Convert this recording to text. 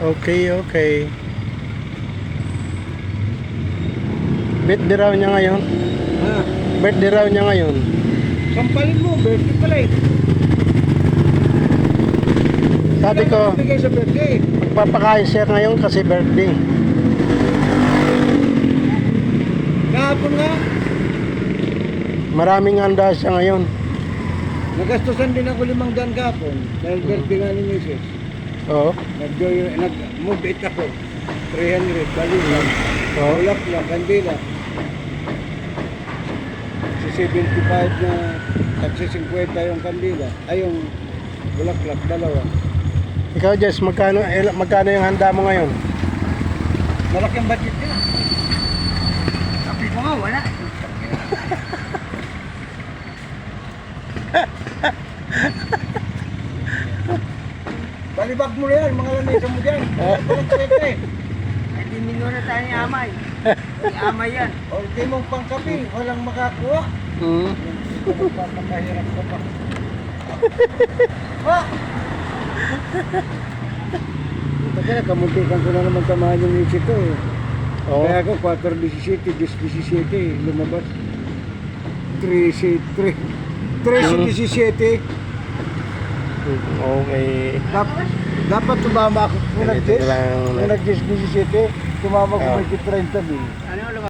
Okay, okay. Birthday raw niya ngayon. Ha? Birthday raw niya ngayon. Sampalin mo, birthday pala eh. Sabi ko, Bigay sa birthday. magpapakain siya ngayon kasi birthday. Kahapon nga, Maraming handa siya ngayon. nagastusan din ako 500 kahapon. Dahil birthday nga ni Mrs. Oo. Nag-move it ako. 300, bali lang. Oo. Ulap lang, kandila. Si 75 na at si 50 yung kandila. Ay yung bulaklak, dalawa. Ikaw, Jess, magkano yung handa mo ngayon? Malaking budget yan. Sabi ko nga, wala. Balibag mo na yan, mga lamesa mo dyan. Walang kwenta eh. Hindi mino na tayo ni Amay. May Amay yan. O di mong pangkapi, walang makakuha. Hmm. Papakahirap ka pa. Ha? Kaya kamuntikan ko na naman tamahan yung isip ko eh. Oo. Kaya ako 4.17, 10.17 lumabas. 13.17. Okay. Dapat tumama ako. Kung Ganito lang. nag-10.17, tumama ko Oh. may 30 din. Ano